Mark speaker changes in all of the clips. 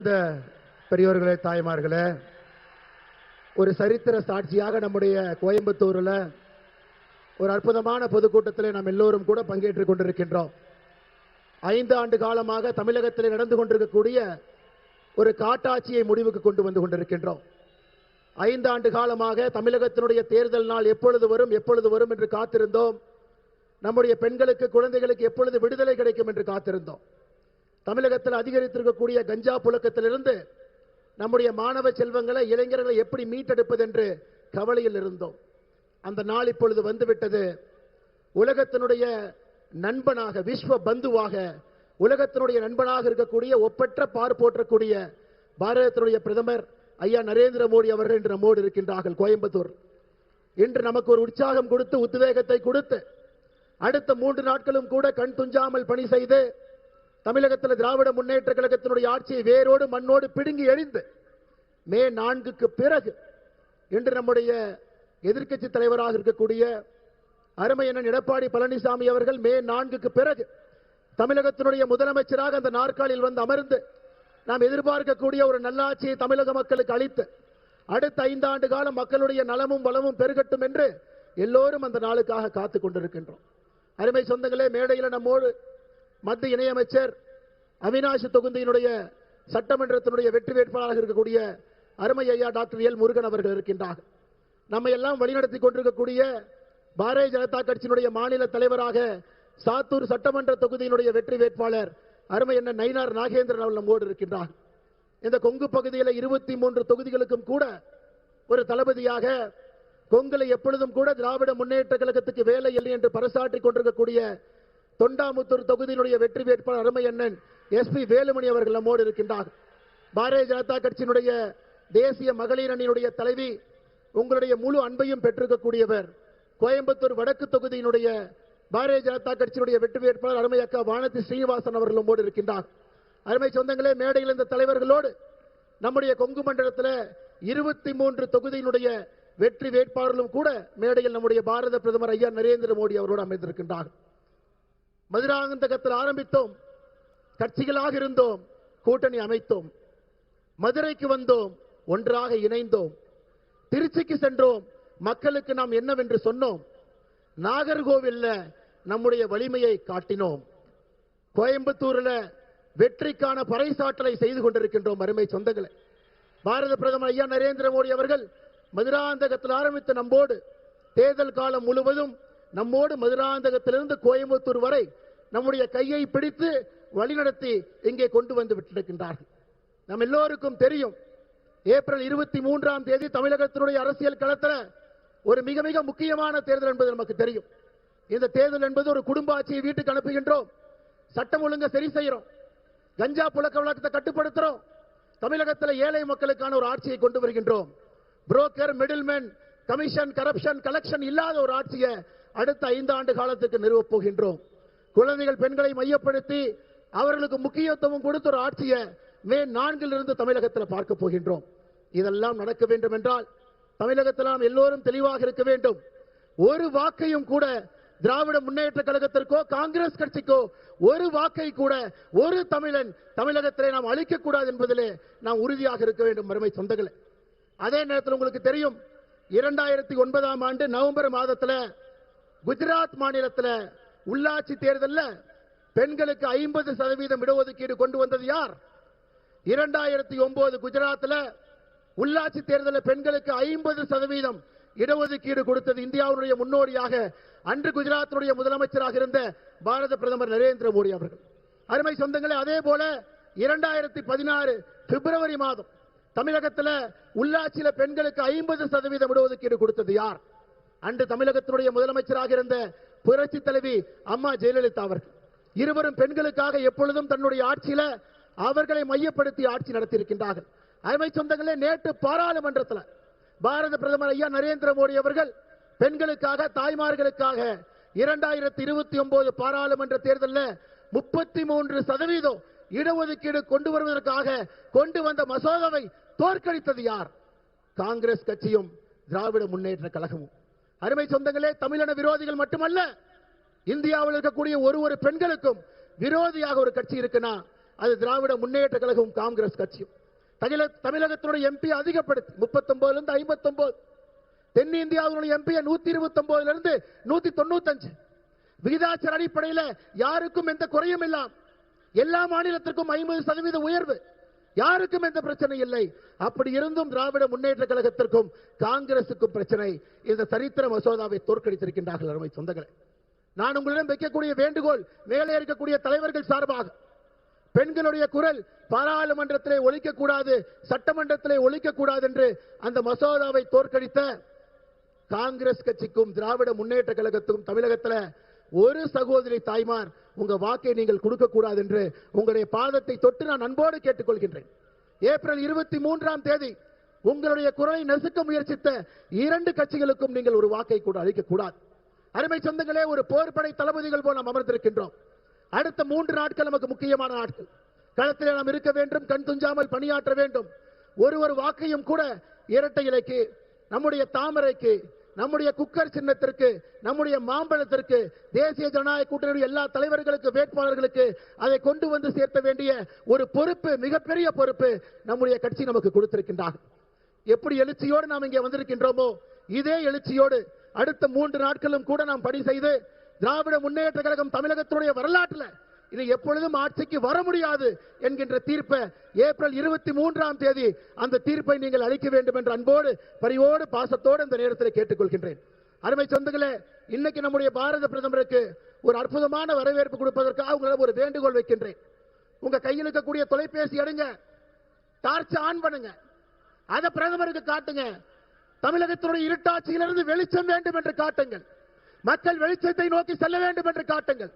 Speaker 1: இந்த பெரியோர்களே, தாய்மார்களே, ஒரு சரித்திர சாட்சியாக நம்முடைய கோயம்புத்தூரில் ஒரு அற்புதமான பொதுக்கூட்டத்தில் நாம் எல்லோரும் கூட பங்கேற்றுக் கொண்டிருக்கின்றோம். 5 ஆண்டு காலமாக தமிழகத்தில் நடந்து கொண்டிருக்கக்கூடிய ஒரு காட்டாட்சியை முடிவுக்கு கொண்டு வந்து கொண்டிருக்கின்றோம். 5 ஆண்டு காலமாக தமிழகத்தினுடைய தேர்தல் நாள் எப்பொழுது வரும் என்று காத்திருந்தோம். நம்முடைய பெண்களுக்கு, குழந்தைகளுக்கு எப்பொழுது விடுதலை கிடைக்கும் என்று காத்திருந்தோம். தமிழகத்தில் அதிகரித்திருக்கக்கூடிய கஞ்சா புழக்கத்திலிருந்து நம்முடைய மாணவ செல்வங்களை, இளைஞர்களை எப்படி மீட்டெடுப்பது என்று கவலையில் இருந்தோம். அந்த நாள் இப்பொழுது வந்துவிட்டது. உலகத்தினுடைய நண்பனாக, விஸ்வ பந்துவாக, உலகத்தினுடைய நண்பனாக இருக்கக்கூடிய, ஒப்பற்ற பார் போற்றக்கூடிய பாரதத்தினுடைய பிரதமர் ஐயா நரேந்திர மோடி அவர்கள் இன்று நம்மோடு இருக்கின்றார்கள். கோயம்புத்தூர் இன்று நமக்கு ஒரு உற்சாகம் கொடுத்து, உத்வேகத்தை கொடுத்து, அடுத்த 3 நாட்களும் கூட கண் துஞ்சாமல் பணி செய்து தமிழகத்தில் திராவிட முன்னேற்ற கழகத்தினுடைய ஆட்சியை வேரோடு மண்ணோடு பிடுங்கி எறிந்து மே 4க்கு பிறகு இன்று நம்முடைய எதிர்க்கட்சி தலைவராக இருக்கக்கூடிய அருமை அண்ணன் எடப்பாடி பழனிசாமி அவர்கள் மே 4க்கு பிறகு தமிழகத்தினுடைய முதலமைச்சராக அந்த நாற்காலில் வந்து அமர்ந்து நாம் எதிர்பார்க்கக்கூடிய ஒரு நல்லாட்சியை தமிழக மக்களுக்கு அளித்து அடுத்த 5 ஆண்டு காலம் மக்களுடைய நலமும் வளமும் பெருகட்டும் என்று எல்லோரும் அந்த நாளுக்காக காத்துக் கொண்டிருக்கின்றோம். அருமை சொந்தங்களே, மேடையில் நம்மோடு மத்திய இணையமைச்சர், அவிநாசி தொகுதியினுடைய சட்டமன்றத்தினுடைய வெற்றி வேட்பாளராக இருக்கக்கூடிய அருமை ஐயா டாக்டர் எல் முருகன் அவர்கள் இருக்கின்றார்கள். நம்மை எல்லாம் வழிநடத்தி கொண்டிருக்கக்கூடிய பாரதிய ஜனதா கட்சியினுடைய மாநில தலைவராக சாத்தூர் சட்டமன்ற தொகுதியினுடைய வெற்றி வேட்பாளர் அருமை என்ன நயினார் நாகேந்திரன் அவர்கள் நம்மோடு இருக்கின்றார். இந்த கொங்கு பகுதியில் 23 தொகுதிகளுக்கும் கூட ஒரு தளபதியாக, கொங்குல எப்பொழுதும் கூட திராவிட முன்னேற்ற கழகத்துக்கு வேலை இல்லை என்று பறைசாற்றிக் கொண்டிருக்கக்கூடிய தொண்டாமுத்தூர் தொகுதியினுடைய வெற்றி வேட்பாளர் அருமை அண்ணன் எஸ்பி வேலுமணி அவர்கள் நம்மோடு இருக்கின்றார். பாரதிய ஜனதா கட்சியினுடைய தேசிய மகளிர் அணியினுடைய தலைவி, உங்களுடைய முழு அன்பையும் பெற்றிருக்கக்கூடியவர், கோயம்புத்தூர் வடக்கு தொகுதியினுடைய பாரதிய ஜனதா கட்சியினுடைய வெற்றி வேட்பாளர் அருமை அக்கா வானதி ஸ்ரீனிவாசன் அவர்கள் நம்மோடு இருக்கின்றார். அருமை சொந்தங்களே, மேடையில் இந்த தலைவர்களோடு நம்முடைய கொங்கு மண்டலத்தில் 23 தொகுதியினுடைய வெற்றி வேட்பாளர்களும் கூட மேடையில் நம்முடைய பாரத பிரதமர் ஐயா நரேந்திர மோடி அவரோடு அமைந்திருக்கின்றார். மதுராந்தகத்தில் ஆரம்பித்தோம், கட்சிகளாக இருந்தோம், கூட்டணி அமைத்தோம், மதுரைக்கு வந்தோம், ஒன்றாக இணைந்தோம், திருச்சிக்கு சென்றோம், மக்களுக்கு நாம் என்னவென்று சொன்னோம், நாகர்கோவில்ல நம்முடைய வலிமையை காட்டினோம், கோயம்புத்தூரில் வெற்றிக்கான பறைசாற்றலை செய்து கொண்டிருக்கின்றோம். அருமை சொந்தங்களே, பாரத பிரதமர் ஐயா நரேந்திர மோடி அவர்கள் மதுராந்தகத்தில் ஆரம்பித்து நம்மோடு தேர்தல் காலம் முழுவதும் நம்மோடு மதுராந்தகத்திலிருந்து கோயம்புத்தூர் வரை நம்முடைய கையை பிடித்து வழிநடத்தி இங்கே கொண்டு வந்து விட்டிருக்கின்றார்கள். நம் எல்லோருக்கும் தெரியும், ஏப்ரல் 23ஆம் தேதி தமிழகத்தினுடைய அரசியல் களத்தில் ஒரு மிக மிக முக்கியமான தேர்தல் என்பது நமக்கு தெரியும். இந்த தேர்தல் என்பது ஒரு குடும்ப ஆட்சியை வீட்டுக்கு அனுப்புகின்றோம், சட்டம் ஒழுங்கை சரி செய்கிறோம், கஞ்சா புழக்க வழக்கத்தை கட்டுப்படுத்துறோம், தமிழகத்தில் ஏழை மக்களுக்கான ஒரு ஆட்சியை கொண்டு வருகின்றோம், broker, middleman, commission, corruption, collection இல்லாத ஒரு ஆட்சியை அடுத்த 5 ஆண்டு காலத்துக்கு நிறுவப் போகின்றோம். குழந்தைகள், பெண்களை மையப்படுத்தி அவர்களுக்கு முக்கியத்துவம் கொடுத்த ஒரு ஆட்சியை மே 4 தமிழகத்தில் பார்க்க போகின்றோம். இதெல்லாம் நடக்க வேண்டும் என்றால் தமிழகத்தில் நாம் எல்லோரும் தெளிவாக இருக்க வேண்டும். ஒரு வாக்கையும் கூட திராவிட முன்னேற்ற கழகத்திற்கோ காங்கிரஸ் கட்சிக்கோ ஒரு வாக்கை கூட ஒரு தமிழன் தமிழகத்திலே நாம் அளிக்கக்கூடாது என்பதிலே நாம் உறுதியாக இருக்க வேண்டும். அருமை சொந்தங்களே, அதே நேரத்தில் உங்களுக்கு தெரியும், 2009ஆம் ஆண்டு நவம்பர் மாதத்தில் குஜராத் மாநிலத்தில் உள்ளாட்சி தேர்தலில் பெண்களுக்கு 50% இடஒதுக்கீடு கொண்டு வந்தது யார்? 2009 குஜராத்தில் உள்ளாட்சி தேர்தலில் பெண்களுக்கு 50% இடஒதுக்கீடு கொடுத்தது இந்தியாவுடைய முன்னோடியாக அன்று குஜராத்தினுடைய முதலமைச்சராக இருந்த பாரத பிரதமர் நரேந்திர மோடி அவர்கள். அருமை சொந்தங்களே, அதே போல 2016 பிப்ரவரி மாதம் தமிழகத்தில் உள்ளாட்சியில் பெண்களுக்கு 50% இடஒதுக்கீடு கொடுத்தது யார்? அன்று தமிழகத்தினுடைய முதலமைச்சராக இருந்த புரட்சி தலைவி அம்மா ஜெயலலிதா அவர்கள். இருவரும் பெண்களுக்காக எப்பொழுதும் தன்னுடைய ஆட்சியில அவர்களை மையப்படுத்தி ஆட்சி நடத்தியிருக்கின்றார்கள். அருமை சொந்தங்களே, நேற்று பாராளுமன்றத்தில் பாரத பிரதமர் ஐயா நரேந்திர மோடி அவர்கள் பெண்களுக்காக, தாய்மார்களுக்காக 2029 பாராளுமன்ற தேர்தலில் 33% இடஒதுக்கீடு கொண்டு வருவதற்காக கொண்டு வந்த மசோதாவை தோற்கடித்தது யார்? காங்கிரஸ் கட்சியும் திராவிட முன்னேற்ற கழகமும். அருமை சொந்தங்களே, தமிழின விரோதிகள் மட்டுமல்ல, இந்தியாவில் இருக்கக்கூடிய ஒரு பெண்களுக்கும் விரோதியாக ஒரு கட்சி இருக்குன்னா அது திராவிட முன்னேற்ற கழகம் காங்கிரஸ் கட்சியும். தமிழகத்தினுடைய எம்பி அதிகப்படுத்தி 39 இருந்து 59, தென்னிந்தியாவினுடைய எம்பி 129 இருந்து 195 விகிதாச்சார அடிப்படையில் யாருக்கும் எந்த குறையும் இல்லாம், எல்லா மாநிலத்திற்கும் 50% உயர்வு, யாருக்கும் எந்த பிரச்சனை இல்லை. அப்படி இருந்தும் திராவிட முன்னேற்ற கழகத்திற்கும் காங்கிரசுக்கும் பிரச்சனை. இந்த சரித்திர மசோதாவை தோற்கடித்திருக்கின்றார்கள். அருமை சொந்தங்களே, நான் உங்களிடம் வைக்கக்கூடிய வேண்டுகோள், மேலே இருக்கக்கூடிய தலைவர்கள் சார்பாக, பெண்களுடைய குரல் பாராளுமன்றத்திலே ஒலிக்கக்கூடாது, சட்டமன்றத்திலே ஒலிக்கக்கூடாது என்று அந்த மசோதாவை தோற்கடித்த காங்கிரஸ் கட்சிக்கும் திராவிட முன்னேற்ற கழகத்துக்கும் தமிழகத்தில் ஒரு சகோதரி தாய்மார் உங்க வாக்கை நீங்கள் கொடுக்க கூடாது என்று உங்களுடைய பாதத்தை தொட்டு நான் அன்போடு கேட்டுக்கொள்கின்றேன். ஏப்ரல் 23ஆம் தேதி உங்களுடைய குரலை நசுக்க முயற்சித்த 2 கட்சிகளுக்கும் நீங்கள் ஒரு வாக்கை கூட அளிக்க கூடாது. அருமை சொந்தங்களே, ஒரு போர்படை தளபதிகள் போல் நாம் அமர்ந்திருக்கின்றோம். அடுத்த 3 நாட்கள் நமக்கு முக்கியமான நாட்கள். களத்திலே நாம் இருக்க வேண்டும், கண் துஞ்சாமல் பணியாற்ற வேண்டும். ஒரு வாக்கையும் கூட இரட்டை இலைக்கு, நம்முடைய தாமரைக்கு, நம்முடைய குக்கர் சின்னத்திற்கு, நம்முடைய மாம்பழத்திற்கு, தேசிய ஜனநாயக கூட்டணி எல்லா தலைவர்களுக்கு, வேட்பாளர்களுக்கு அதை கொண்டு வந்து சேர்த்த வேண்டிய ஒரு பொறுப்பு, மிகப்பெரிய பொறுப்பு நம்முடைய கட்சி நமக்கு கொடுத்திருக்கின்றார். எப்படி எழுச்சியோடு நாம் இங்கே வந்திருக்கின்றோமோ இதே எழுச்சியோடு அடுத்த 3 நாட்களும் கூட நாம் பணி செய்து திராவிட முன்னேற்ற கழகம் தமிழகத்தினுடைய வரலாற்றில் இது எப்பொழுதும் ஆட்சிக்கு வர முடியாது என்கின்ற தீர்ப்பை ஏப்ரல் 23ஆம் தேதி அந்த தீர்ப்பை நீங்கள் அளிக்க வேண்டும் என்ற அன்போடு, பரிவோடு, பாசத்தோடு இந்த நேரத்தில் கேட்டுக்கொள்கின்றேன். அருமை சொந்தங்களே, இன்னைக்கு நம்முடைய பாரத பிரதமருக்கு ஒரு அற்புதமான வரவேற்பு கொடுப்பதற்காக உங்களிடம் ஒரு வேண்டுகோள் வைக்கின்றேன். உங்க கையில் இருக்கக்கூடிய தொலைபேசி எடுங்க, டார்ச் ஆன் பண்ணுங்க, அதை பிரதமருக்கு காட்டுங்க. தமிழகத்தினுடைய இருட்டாட்சியிலிருந்து வெளிச்சம் வேண்டும் என்று காட்டுங்கள். மக்கள் வெளிச்சத்தை நோக்கி செல்ல வேண்டும் என்று காட்டுங்கள்.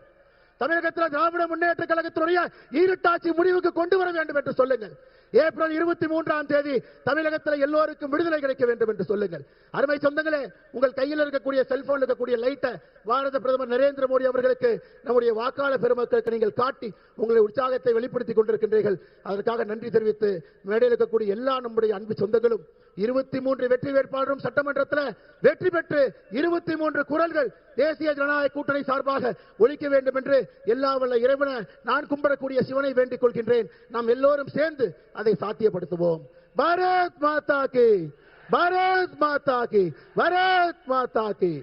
Speaker 1: தமிழகத்தில் திராவிட முன்னேற்ற கழகத்தினுடைய இருட்டாட்சி முடிவுக்கு கொண்டு வர வேண்டும் என்று சொல்லுங்கள். ஏப்ரல் 23ஆம் தேதி தமிழகத்தில் எல்லோருக்கும் விடுதலை கிடைக்க வேண்டும் என்று சொல்லுங்கள். அருமை சொந்தங்களே, உங்கள் கையில் இருக்கக்கூடிய செல்போன் இருக்கக்கூடிய லைட்டை பாரத பிரதமர் நரேந்திர மோடி அவர்களுக்கு, நம்முடைய வாக்காளர் பெருமக்களுக்கு நீங்கள் காட்டி உங்களுடைய உற்சாகத்தை வெளிப்படுத்திக் கொண்டிருக்கின்றீர்கள். அதற்காக நன்றி தெரிவித்து மேடையில் இருக்கக்கூடிய எல்லா நம்முடைய அன்பு சொந்தங்களும் 23 வெற்றி வேட்பாளரும் சட்டமன்றத்தில் வெற்றி பெற்று 23 குரல்கள் தேசிய ஜனநாயக கூட்டணி சார்பாக ஒலிக்க வேண்டும் என்று எல்லா வல்ல இறைவனை நான் கும்பிடக்கூடிய சிவனை வேண்டிக் கொள்கின்றேன். நாம் எல்லோரும் சேர்ந்து அதை சாத்தியப்படுத்துவோம். பாரத் மாதா கி, பாரத் மாதா கி, பாரத் மாதா கி.